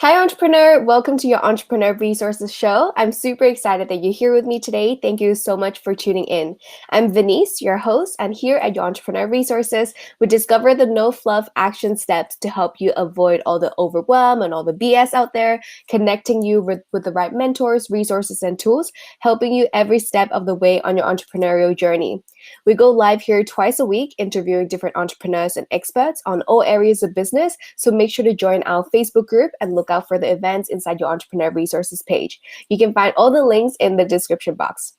Hi, entrepreneur. Welcome to your Entrepreneur Resources Show. I'm super excited that you're here with me today. Thank you so much for tuning in. I'm Venice, your host, and here at your Entrepreneur Resources, we discover the no-fluff action steps to help you avoid all the overwhelm and all the BS out there, connecting you with the right mentors, resources, and tools, helping you every step of the way on your entrepreneurial journey. We go live here twice a week, interviewing different entrepreneurs and experts on all areas of business. So make sure to join our Facebook group and look out for the events inside your Entrepreneur Resources page. You can find all the links in the description box.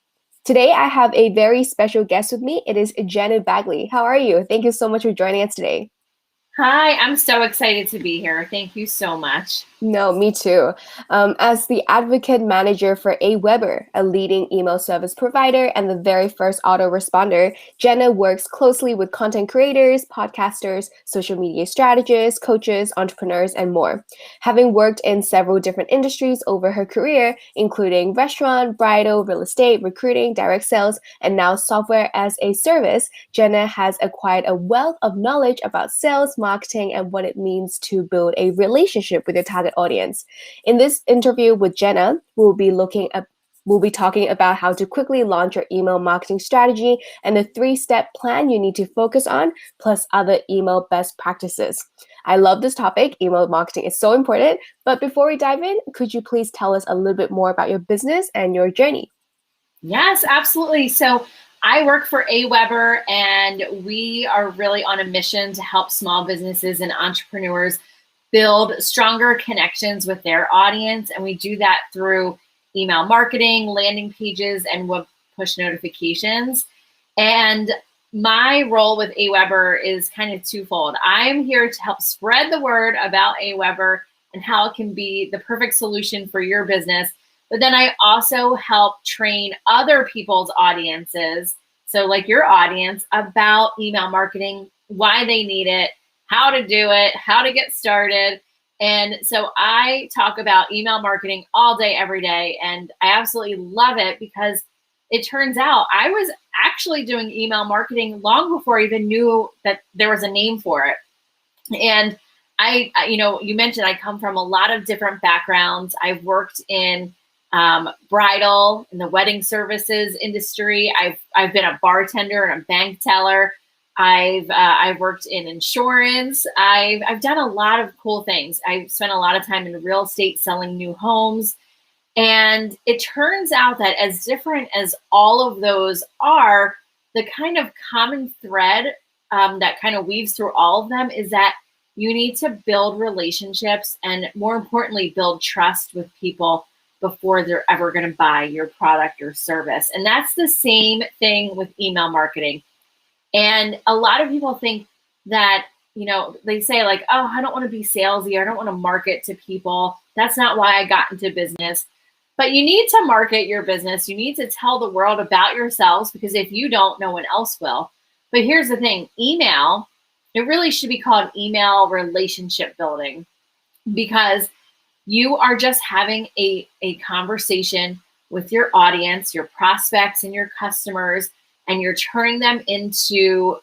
Today, I have a very special guest with me. It is Jena Bagley. How are you? Thank you so much for joining us today. Hi, I'm so excited to be here. Thank you so much. No, me too. As the advocate manager for Aweber, a leading email service provider and the very first autoresponder, Jena works closely with content creators, podcasters, social media strategists, coaches, entrepreneurs, and more. Having worked in several different industries over her career, including restaurant, bridal, real estate, recruiting, direct sales, and now software as a service, Jena has acquired a wealth of knowledge about sales, marketing, and what it means to build a relationship with your target audience. In this interview with Jena, we'll be talking about how to quickly launch your email marketing strategy and the 3-step plan you need to focus on, plus other email best practices. I love this topic. Email marketing is so important. But before we dive in, could you please tell us a little bit more about your business and your journey? Yes, absolutely. So I work for Aweber, and we are really on a mission to help small businesses and entrepreneurs build stronger connections with their audience. And we do that through email marketing, landing pages, and web push notifications. And my role with Aweber is kind of twofold. I'm here to help spread the word about Aweber and how it can be the perfect solution for your business. But then I also help train other people's audiences, so like your audience, about email marketing, why they need it, how to do it, how to get started. And so I talk about email marketing all day, every day. And I absolutely love it because it turns out I was actually doing email marketing long before I even knew that there was a name for it. And you mentioned I come from a lot of different backgrounds. I've worked in bridal, in the wedding services industry. I've been a bartender and a bank teller. I've worked in insurance. I've done a lot of cool things. I've spent a lot of time in real estate selling new homes. And it turns out that as different as all of those are, the kind of common thread that kind of weaves through all of them is that you need to build relationships and, more importantly, build trust with people before they're ever going to buy your product or service. And that's the same thing with email marketing. And a lot of people think that, they say like, oh, I don't want to be salesy. I don't want to market to people. That's not why I got into business. But you need to market your business. You need to tell the world about yourselves, because if you don't, no one else will. But here's the thing, email, it really should be called email relationship building, because you are just having a conversation with your audience, your prospects and your customers, and you're turning them into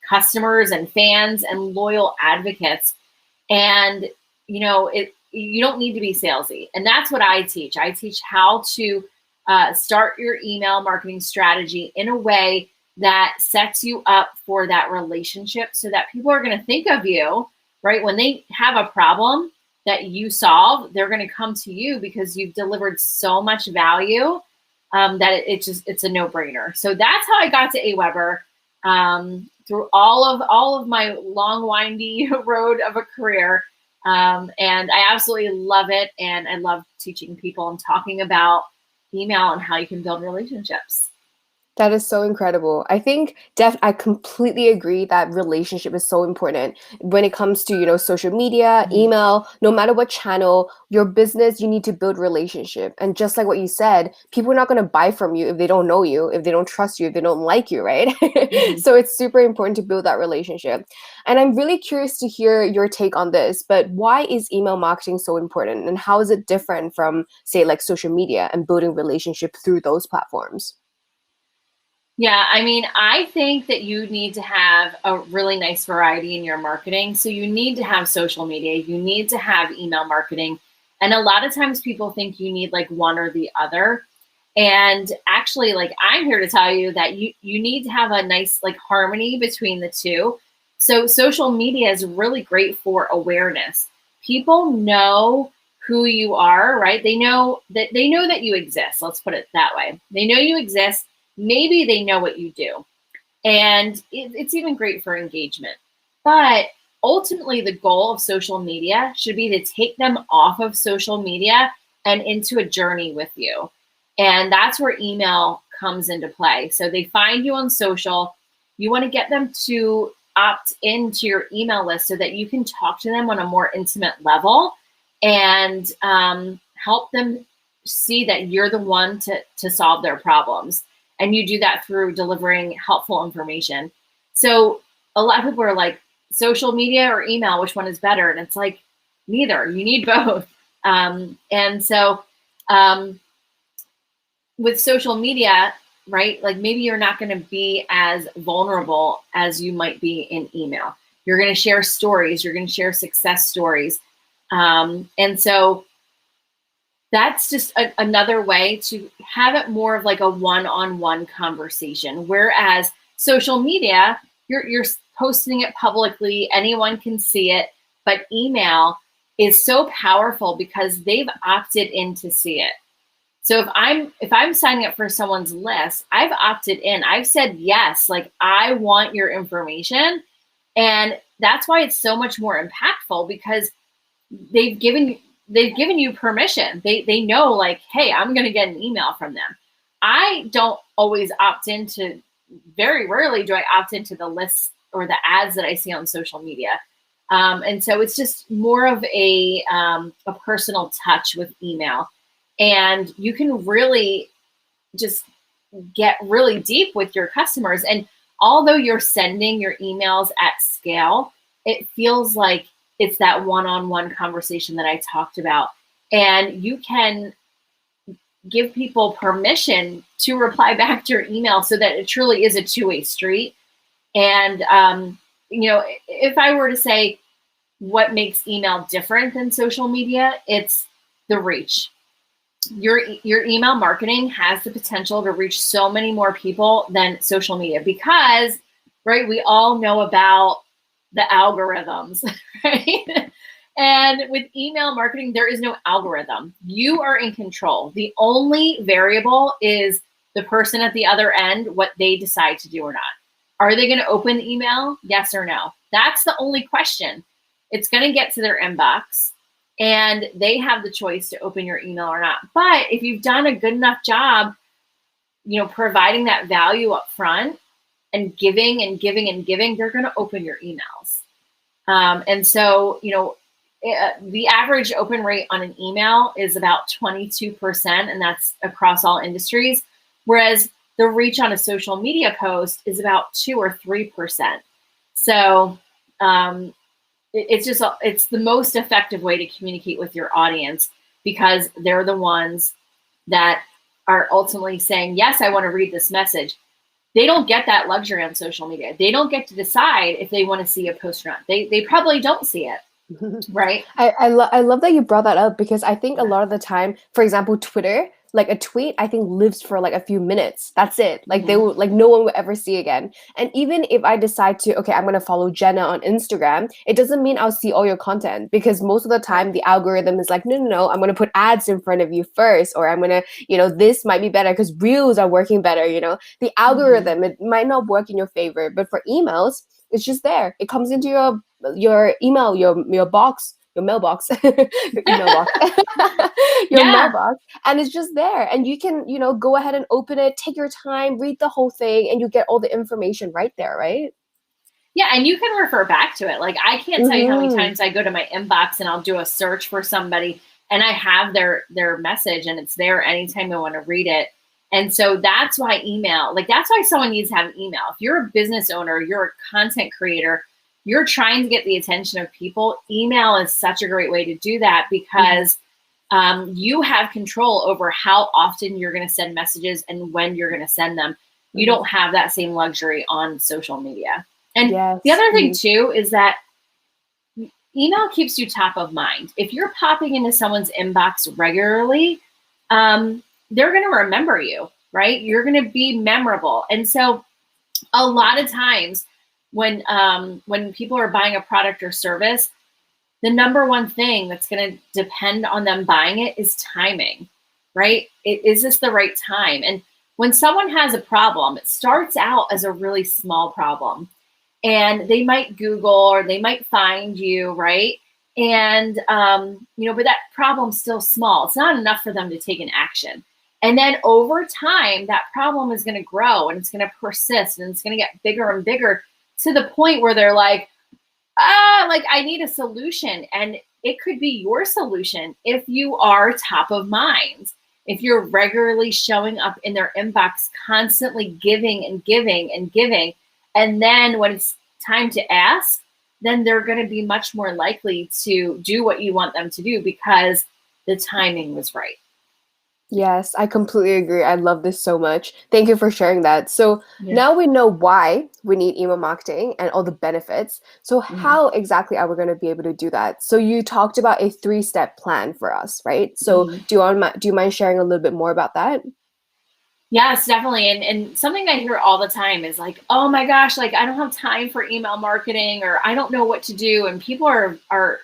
customers and fans and loyal advocates. And, you don't need to be salesy. And that's what I teach. I teach how to start your email marketing strategy in a way that sets you up for that relationship, so that people are going to think of you, right? When they have a problem that you solve, they're going to come to you because you've delivered so much value that it's a no-brainer. So that's how I got to Aweber, through all of my long, windy road of a career. And I absolutely love it. And I love teaching people and talking about email and how you can build relationships. That is so incredible. I think I completely agree that relationship is so important when it comes to, social media, email, no matter what channel, your business, you need to build relationship. And just like what you said, people are not going to buy from you if they don't know you, if they don't trust you, if they don't like you, right? So it's super important to build that relationship. And I'm really curious to hear your take on this, but why is email marketing so important, and how is it different from, say, like social media and building relationship through those platforms? Yeah, I think that you need to have a really nice variety in your marketing. So you need to have social media, you need to have email marketing, And a lot of times people think you need like one or the other. And actually, like, I'm here to tell you that you need to have a nice like harmony between the two. So social media is really great for awareness. People know who you are, right? They know that you exist. Let's put it that way. They know you exist. Maybe they know what you do. And it's even great for engagement. But ultimately, the goal of social media should be to take them off of social media and into a journey with you. And that's where email comes into play. So they find you on social. You want to get them to opt into your email list so that you can talk to them on a more intimate level and help them see that you're the one to solve their problems. And you do that through delivering helpful information. So a lot of people are like, social media or email, which one is better? And it's like, neither. You need both. And so with social media, right, like maybe you're not going to be as vulnerable as you might be in email. You're going to share stories. You're going to share success stories. And so that's just another way to have it more of like a one-on-one conversation. Whereas social media, you're posting it publicly, anyone can see it, but email is so powerful because they've opted in to see it. So if I'm signing up for someone's list, I've opted in. I've said yes, like I want your information. And that's why it's so much more impactful, because they've given you permission. They know, like, hey, I'm going to get an email from them. I don't always opt into, very rarely do I opt into the lists or the ads that I see on social media. And so it's just more of a personal touch with email. And you can really just get really deep with your customers. And although you're sending your emails at scale, it feels like it's that one-on-one conversation that I talked about. And you can give people permission to reply back to your email so that it truly is a two-way street. And, if I were to say what makes email different than social media, it's the reach. Your email marketing has the potential to reach so many more people than social media because, right, we all know about the algorithms, right? And with email marketing, there is no algorithm. You are in control. The only variable is the person at the other end, what they decide to do or not. Are they going to open the email? Yes or no? That's the only question. It's going to get to their inbox and they have the choice to open your email or not. But if you've done a good enough job, providing that value up front and giving and giving and giving, they're going to open your emails. And so, the average open rate on an email is about 22%, and that's across all industries. Whereas the reach on a social media post is about 2 or 3%. So it's the most effective way to communicate with your audience because they're the ones that are ultimately saying, yes, I want to read this message. They don't get that luxury on social media. They don't get to decide if they want to see a post or not. They probably don't see it. Right. I love that you brought that up because I think a lot of the time, for example, Twitter, like a tweet, I think lives for like a few minutes. That's it. Like they will, like no one will ever see again. And even if I decide to, okay, I'm going to follow Jena on Instagram, it doesn't mean I'll see all your content because most of the time the algorithm is like, no, I'm going to put ads in front of you first, or I'm going to, this might be better because reels are working better. The algorithm, it might not work in your favor, but for emails, it's just there. It comes into your email, your box, your mailbox, your mailbox, mailbox, and it's just there. And you can, go ahead and open it, take your time, read the whole thing, and you get all the information right there, right? Yeah, and you can refer back to it. Like I can't tell you how many times I go to my inbox and I'll do a search for somebody and I have their message and it's there anytime I want to read it. And so that's why email, that's why someone needs to have an email. If you're a business owner, you're a content creator, you're trying to get the attention of people, email is such a great way to do that because you have control over how often you're going to send messages and when you're going to send them. You don't have that same luxury on social media. And the other thing too is that email keeps you top of mind. If you're popping into someone's inbox regularly, they're going to remember you, right? You're going to be memorable. And so a lot of times when people are buying a product or service, the number one thing that's going to depend on them buying it is timing, right? Is this the right time? And when someone has a problem, it starts out as a really small problem. And they might Google or they might find you, right? And, but that problem's still small. It's not enough for them to take an action. And then over time, that problem is going to grow and it's going to persist and it's going to get bigger and bigger to the point where they're like, I need a solution. And it could be your solution if you are top of mind. If you're regularly showing up in their inbox, constantly giving and giving and giving, and then when it's time to ask, then they're going to be much more likely to do what you want them to do because the timing was right. Yes, I completely agree. I love this so much. Thank you for sharing that. So now we know why we need email marketing and all the benefits. So how exactly are we going to be able to do that? So you talked about a 3-step plan for us, right? So do you mind sharing a little bit more about that? Yes, definitely. And something I hear all the time is like, oh my gosh, like I don't have time for email marketing or I don't know what to do. And people are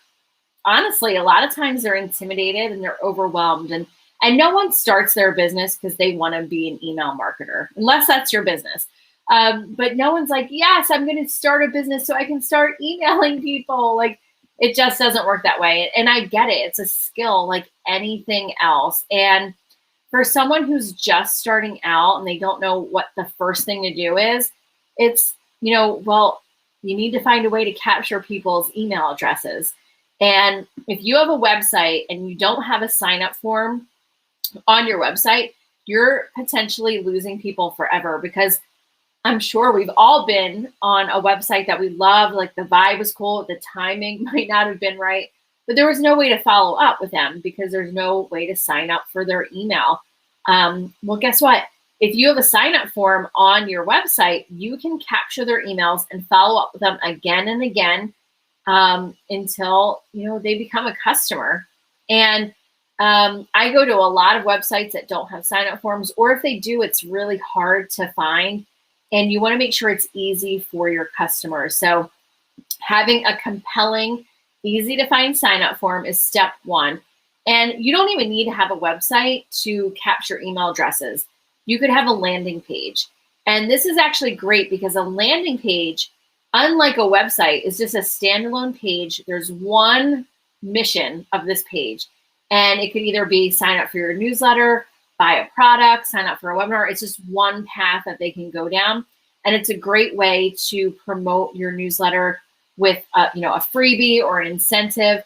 honestly, a lot of times they're intimidated and they're overwhelmed. And no one starts their business because they want to be an email marketer, unless that's your business. But no one's like, yes, I'm going to start a business so I can start emailing people. Like it just doesn't work that way. And I get it. It's a skill like anything else. And for someone who's just starting out and they don't know what the first thing to do is, it's, well, you need to find a way to capture people's email addresses. And if you have a website and you don't have a sign-up form on your website, you're potentially losing people forever because I'm sure we've all been on a website that we love, like the vibe was cool, the timing might not have been right, but there was no way to follow up with them because there's no way to sign up for their email. Well, guess what? If you have a sign-up form on your website, you can capture their emails and follow up with them again and again until they become a customer. And I go to a lot of websites that don't have sign-up forms, or if they do, it's really hard to find. And you want to make sure it's easy for your customers. So having a compelling, easy to find sign-up form is step one. And you don't even need to have a website to capture email addresses. You could have a landing page. And this is actually great because a landing page, unlike a website, is just a standalone page. There's one mission of this page. And it could either be sign up for your newsletter, buy a product, sign up for a webinar. It's just one path that they can go down. And it's a great way to promote your newsletter with a freebie or an incentive.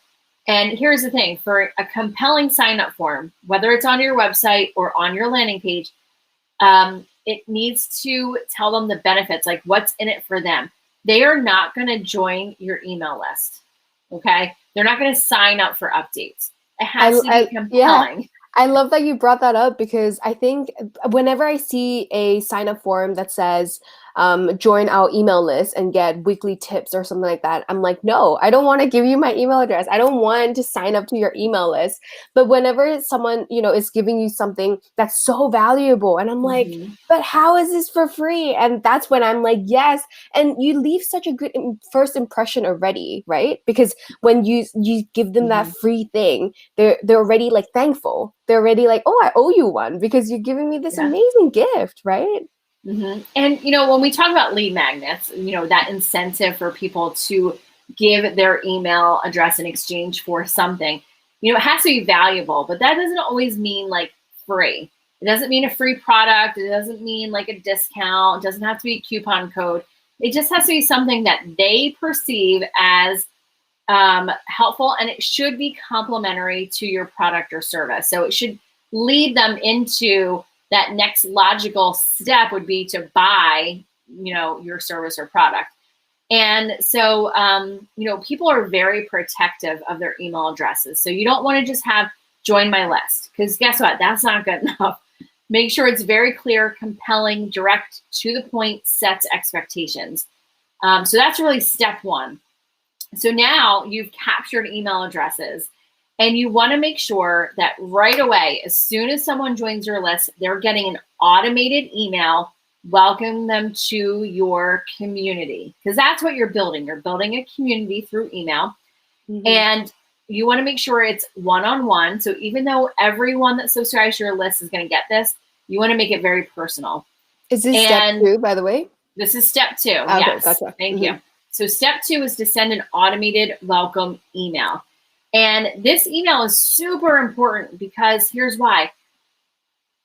And here's the thing, for a compelling sign-up form, whether it's on your website or on your landing page, it needs to tell them the benefits, like what's in it for them. They are not going to join your email list, okay? They're not going to sign up for updates. It has to be compelling. Yeah. I love that you brought that up because I think whenever I see a sign-up form that says join our email list and get weekly tips or something like that, I'm like, no, I don't want to give you my email address. I don't want to sign up to your email list. But whenever someone, is giving you something that's so valuable and I'm like, but how is this for free? And that's when I'm like, yes. And you leave such a good first impression already, right? Because when you give them that free thing, they're already like thankful. They're already like, oh, I owe you one because you're giving me this amazing gift, right? And, when we talk about lead magnets, that incentive for people to give their email address in exchange for something, it has to be valuable, but that doesn't always mean like free. It doesn't mean a free product. It doesn't mean like a discount. It doesn't have to be a coupon code. It just has to be something that they perceive as helpful, and it should be complementary to your product or service. So it should lead them into that next logical step would be to buy, your service or product. And so, people are very protective of their email addresses. So you don't want to just have join my list because guess what? That's not good enough. Make sure it's very clear, compelling, direct, to the point, sets expectations. So that's really step one. So now you've captured email addresses, and you want to make sure that right away, as soon as someone joins your list, they're getting an automated email welcoming them to your community, because that's what you're building. You're building a community through email. Mm-hmm. And you want to make sure it's one-on-one. So even though everyone that subscribes to your list is going to get this, you want to make it very personal. Is this step 2, by the way? This is step 2. Okay, yes. Gotcha. Thank you. So step 2 is to send an automated welcome email. And this email is super important because here's why.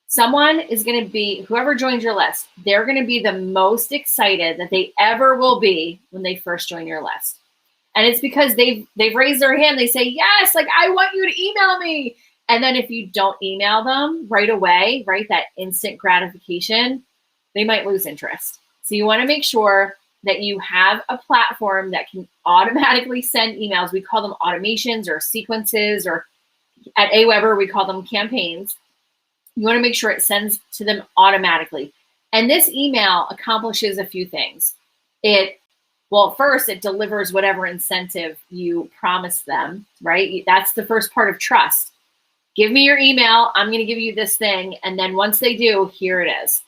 Someone is going to be, whoever joins your list, they're going to be the most excited that they ever will be when they first join your list. And it's because they've raised their hand. They say, yes, like I want you to email me. And then if you don't email them right away, right, that instant gratification, they might lose interest. So you want to make sure that you have a platform that can automatically send emails. We call them automations or sequences, or at Aweber, we call them campaigns. You want to make sure it sends to them automatically. And this email accomplishes a few things. First, it delivers whatever incentive you promised them, right? That's the first part of trust. Give me your email. I'm going to give you this thing. And then once they do, here it is.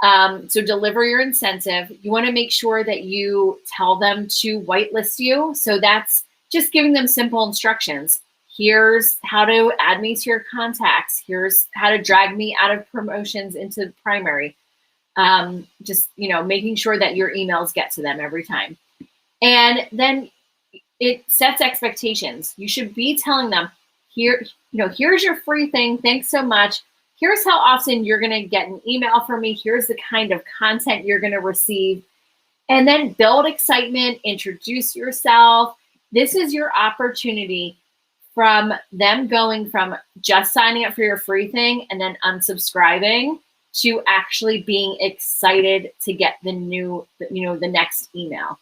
So deliver your incentive. You want to make sure that you tell them to whitelist you. So that's just giving them simple instructions. Here's how to add me to your contacts. Here's how to drag me out of promotions into primary. Just, making sure that your emails get to them every time. And then it sets expectations. You should be telling them, here's your free thing. Thanks so much. Here's how often you're going to get an email from me. Here's the kind of content you're going to receive. And then build excitement, introduce yourself. This is your opportunity from them going from just signing up for your free thing and then unsubscribing to actually being excited to get the next email.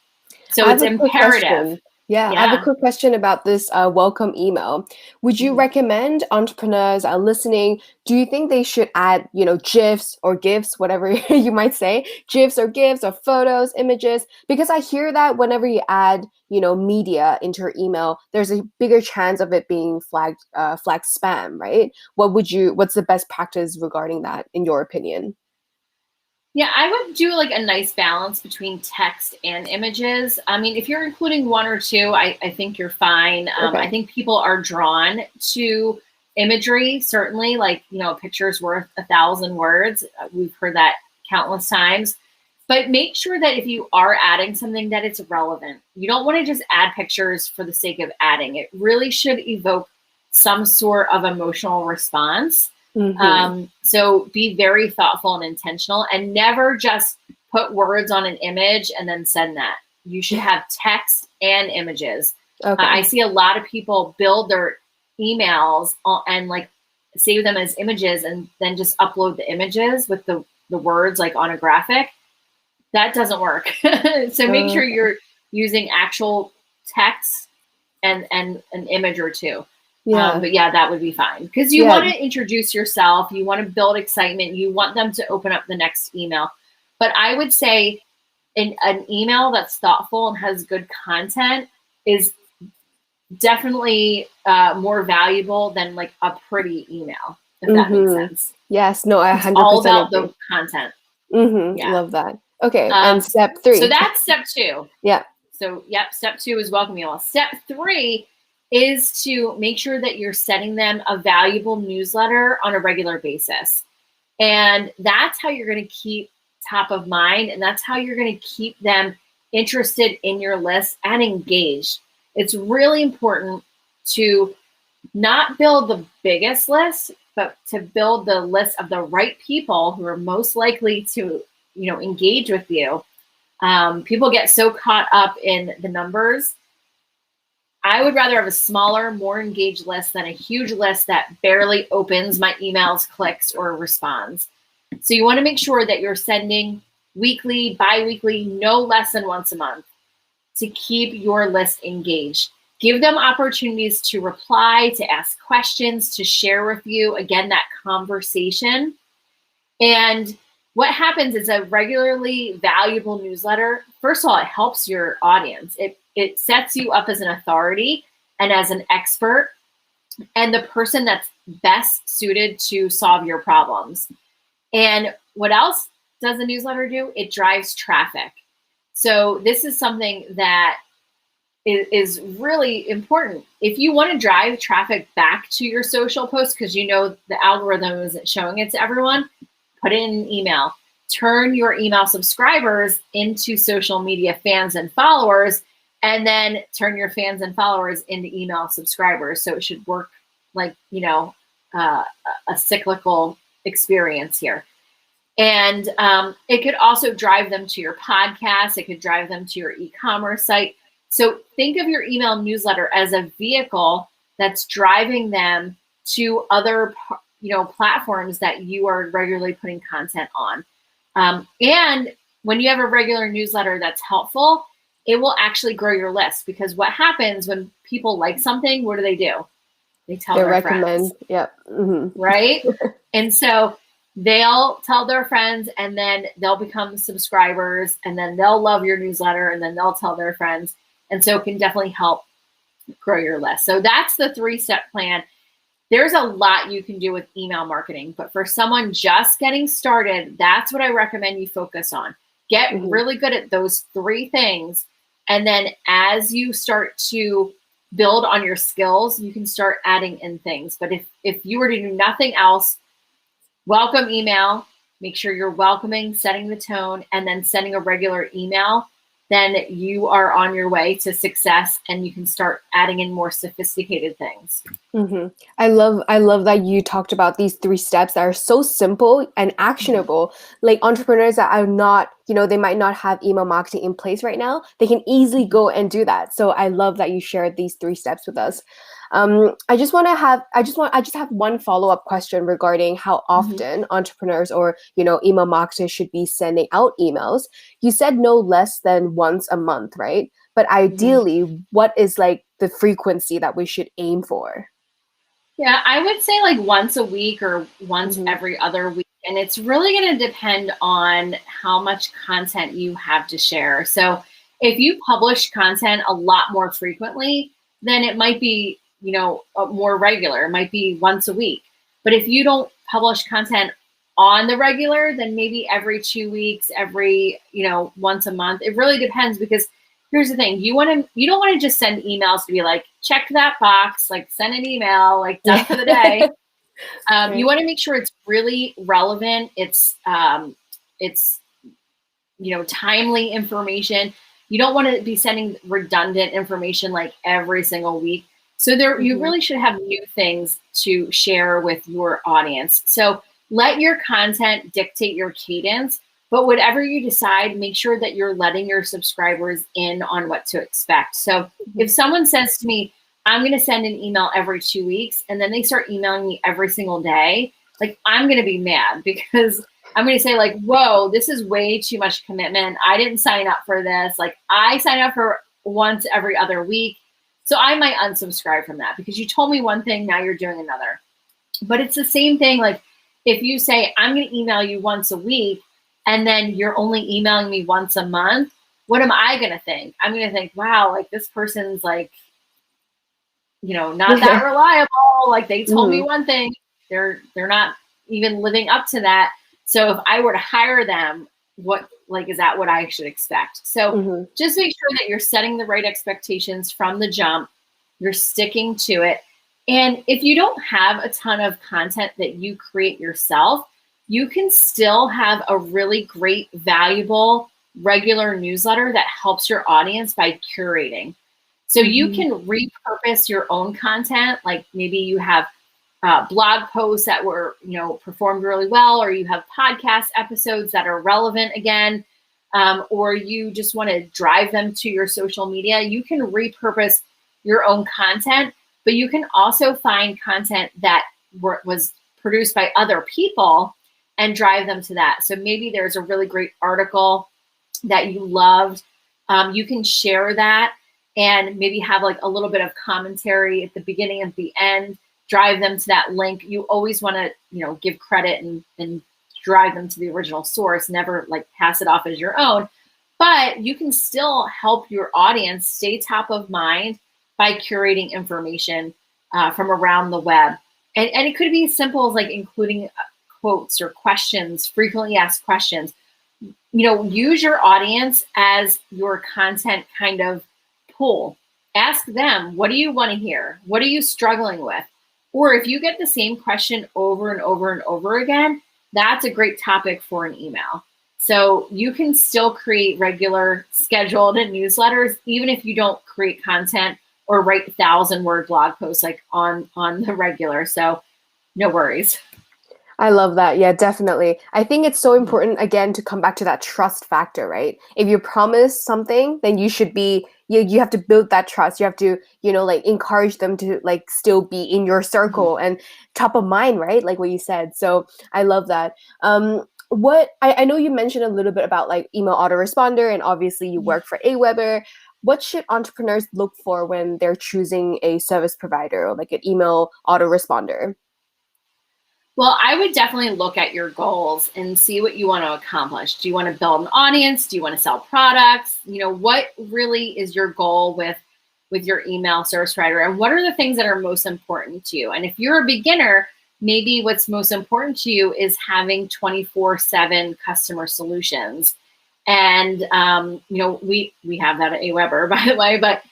So it's imperative. Yeah, I have a quick question about this welcome email. Would you recommend entrepreneurs listening? Do you think they should add, GIFs or GIFs, whatever you might say, GIFs or GIFs or photos, images? Because I hear that whenever you add, media into your email, there's a bigger chance of it being flagged spam, right? What's the best practice regarding that, in your opinion? Yeah, I would do like a nice balance between text and images. I mean, if you're including one or two, I think you're fine. Okay. I think people are drawn to imagery, certainly, like, a picture's worth 1,000 words. We've heard that countless times. But make sure that if you are adding something, that it's relevant. You don't want to just add pictures for the sake of adding. It really should evoke some sort of emotional response. Mm-hmm. So be very thoughtful and intentional, and never just put words on an image and then send that. You should have text and images. Okay. I see a lot of people build their emails and like save them as images and then just upload the images with the words like on a graphic. That doesn't work. So make sure you're using actual text and an image or two. Yeah. But yeah, that would be fine, because you want to introduce yourself. You want to build excitement. You want them to open up the next email. But I would say an email that's thoughtful and has good content is definitely more valuable than like a pretty email, if that makes sense. Yes. No, I 100% all about agree. the content. Yeah. Love that. Okay. And step 3. So that's step 2. Yeah. So, step 2 is welcome email. Step 3 is to make sure that you're sending them a valuable newsletter on a regular basis. And that's how you're going to keep top of mind. And that's how you're going to keep them interested in your list and engaged. It's really important to not build the biggest list, but to build the list of the right people who are most likely to, engage with you. People get so caught up in the numbers. I would rather have a smaller, more engaged list than a huge list that barely opens my emails, clicks, or responds. So you want to make sure that you're sending weekly, bi-weekly, no less than once a month, to keep your list engaged. Give them opportunities to reply, to ask questions, to share with you, again, that conversation. And what happens is a regularly valuable newsletter, first of all, it helps your audience. it sets you up as an authority and as an expert and the person that's best suited to solve your problems. And what else does a newsletter do? It drives traffic. So this is something that is really important. If you want to drive traffic back to your social posts because you know the algorithm isn't showing it to everyone, put it in an email. Turn your email subscribers into social media fans and followers, and then turn your fans and followers into email subscribers. So it should work like, a cyclical experience here. And it could also drive them to your podcast. It could drive them to your e-commerce site. So think of your email newsletter as a vehicle that's driving them to other, platforms that you are regularly putting content on. And when you have a regular newsletter that's helpful, it will actually grow your list, because what happens when people like something, what do? They tell their friends. Yep. Mm-hmm. Right? And so they'll tell their friends, and then they'll become subscribers, and then they'll love your newsletter, and then they'll tell their friends. And so it can definitely help grow your list. So that's the 3-step plan. There's a lot you can do with email marketing, but for someone just getting started, that's what I recommend you focus on. Get really good at those 3 things. And then as you start to build on your skills, you can start adding in things. But if you were to do nothing else, welcome email, make sure you're welcoming, setting the tone, and then sending a regular email, then you are on your way to success, and you can start adding in more sophisticated things. Mm-hmm. I love that you talked about these 3 steps that are so simple and actionable. Like entrepreneurs that are not, they might not have email marketing in place right now, they can easily go and do that. So I love that you shared these 3 steps with us. I just have one follow-up question regarding how often entrepreneurs or, email marketers should be sending out emails. You said no less than once a month, right? But ideally, what is like the frequency that we should aim for? Yeah, I would say like once a week or once every other week. And it's really going to depend on how much content you have to share. So if you publish content a lot more frequently, then it might be, more regular. It might be once a week. But if you don't publish content on the regular, then maybe every 2 weeks, every, once a month. It really depends, because here's the thing. You don't want to just send emails to be like, check that box, like send an email, like done for the day. You want to make sure it's really relevant. It's timely information. You don't want to be sending redundant information like every single week. So you really should have new things to share with your audience. So let your content dictate your cadence, but whatever you decide, make sure that you're letting your subscribers in on what to expect. So if someone says to me, I'm going to send an email every 2 weeks, and then they start emailing me every single day, like I'm going to be mad, because I'm going to say like, whoa, this is way too much commitment. I didn't sign up for this. Like I signed up for once every other week. So I might unsubscribe from that, because you told me one thing, now you're doing another. But it's the same thing. Like if you say, I'm going to email you once a week, and then you're only emailing me once a month, what am I going to think? I'm going to think, wow, like this person's like, not that reliable. Like they told me one thing, they're not even living up to that. So if I were to hire them, is that what I should expect? So just make sure that you're setting the right expectations from the jump. You're sticking to it. And if you don't have a ton of content that you create yourself, you can still have a really great, valuable, regular newsletter that helps your audience by curating. So you can repurpose your own content. Like maybe you have blog posts that were, performed really well, or you have podcast episodes that are relevant again, or you just want to drive them to your social media. You can repurpose your own content, but you can also find content that was produced by other people and drive them to that. So maybe there's a really great article that you loved. You can share that and maybe have like a little bit of commentary at the beginning and the end, drive them to that link. You always want to, give credit and drive them to the original source, never like pass it off as your own. But you can still help your audience stay top of mind by curating information from around the web. And it could be as simple as like including quotes or questions, frequently asked questions. Use your audience as your content kind of pool. Ask them, what do you want to hear? What are you struggling with? Or if you get the same question over and over and over again, that's a great topic for an email. So you can still create regular scheduled newsletters, even if you don't create content or write 1,000-word blog posts like on the regular. So no worries. I love that. Yeah, definitely. I think it's so important, again, to come back to that trust factor, right? If you promise something, then you should be, you have to build that trust. You have to, like encourage them to like still be in your circle and top of mind, right? Like what you said. So I love that. What I know you mentioned a little bit about like email autoresponder, and obviously you work for Aweber. What should entrepreneurs look for when they're choosing a service provider or like an email autoresponder? Well, I would definitely look at your goals and see what you want to accomplish. Do you want to build an audience? Do you want to sell products? What really is your goal with your email service provider? And what are the things that are most important to you? And if you're a beginner, maybe what's most important to you is having 24/7 customer solutions. And, we have that at Aweber, by the way, but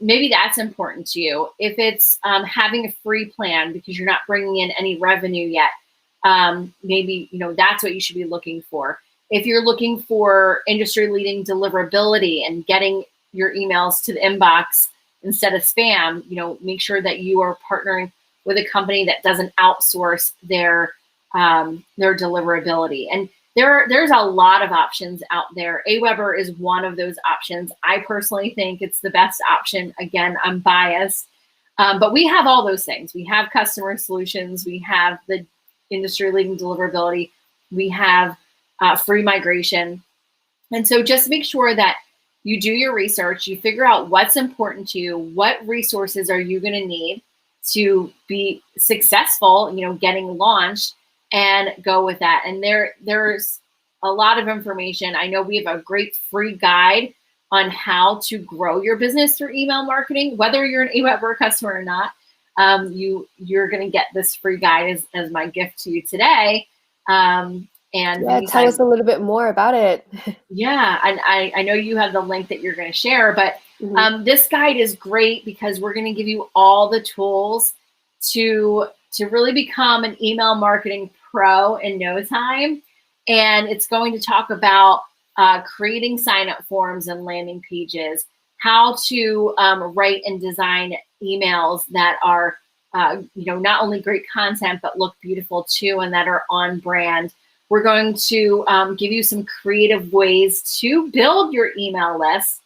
maybe that's important to you. If it's having a free plan because you're not bringing in any revenue yet, maybe, that's what you should be looking for. If you're looking for industry-leading deliverability and getting your emails to the inbox instead of spam, make sure that you are partnering with a company that doesn't outsource their deliverability. And there's a lot of options out there. Aweber is one of those options. I personally think it's the best option. Again, I'm biased, but we have all those things. We have customer solutions. We have the industry-leading deliverability. We have free migration. And so just make sure that you do your research, you figure out what's important to you, what resources are you going to need to be successful, getting launched, and go with that. And there's a lot of information. I know we have a great free guide on how to grow your business through email marketing, whether you're an Aweber customer or not. You're going to get this free guide as my gift to you today. Tell us a little bit more about it. Yeah, and I know you have the link that you're going to share, but this guide is great because we're going to give you all the tools to really become an email marketing pro in no time. And it's going to talk about creating sign-up forms and landing pages, how to write and design emails that are, not only great content, but look beautiful too, and that are on brand. We're going to give you some creative ways to build your email list,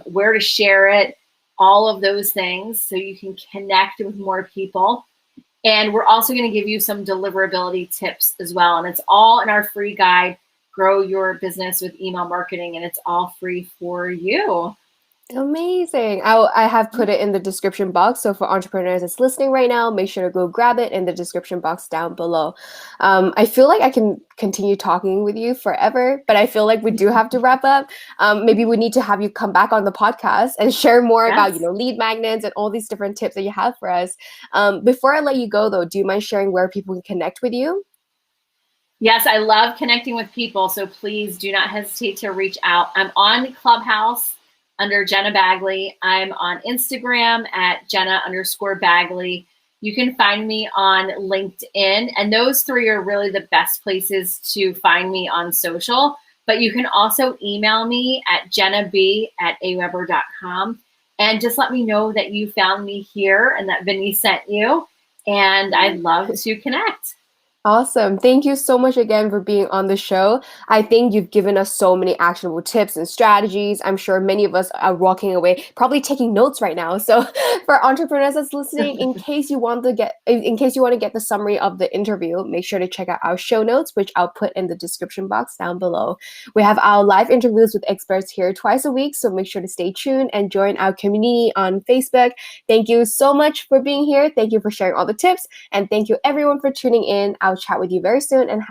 where to share it, all of those things so you can connect with more people. And we're also going to give you some deliverability tips as well. And it's all in our free guide, Grow Your Business with Email Marketing, and it's all free for you. Amazing. I have put it in the description box. So for entrepreneurs that's listening right now, make sure to go grab it in the description box down below. I feel like I can continue talking with you forever, but I feel like we do have to wrap up. Maybe we need to have you come back on the podcast and share more about, lead magnets and all these different tips that you have for us. Before I let you go though, do you mind sharing where people can connect with you? Yes, I love connecting with people. So please do not hesitate to reach out. I'm on Clubhouse under Jena Bagley. I'm on Instagram at Jena_Bagley. You can find me on LinkedIn, and those three are really the best places to find me on social. But you can also email me at jenab@aweber.com, and just let me know that you found me here and that Vinny sent you, and I'd love to connect. Awesome. Thank you so much again for being on the show. I think you've given us so many actionable tips and strategies. I'm sure many of us are walking away, probably taking notes right now. So for entrepreneurs that's listening, in case you want to get the summary of the interview, make sure to check out our show notes, which I'll put in the description box down below. We have our live interviews with experts here twice a week, so make sure to stay tuned and join our community on Facebook. Thank you so much for being here. Thank you for sharing all the tips, and thank you everyone for tuning in. I'll chat with you very soon and have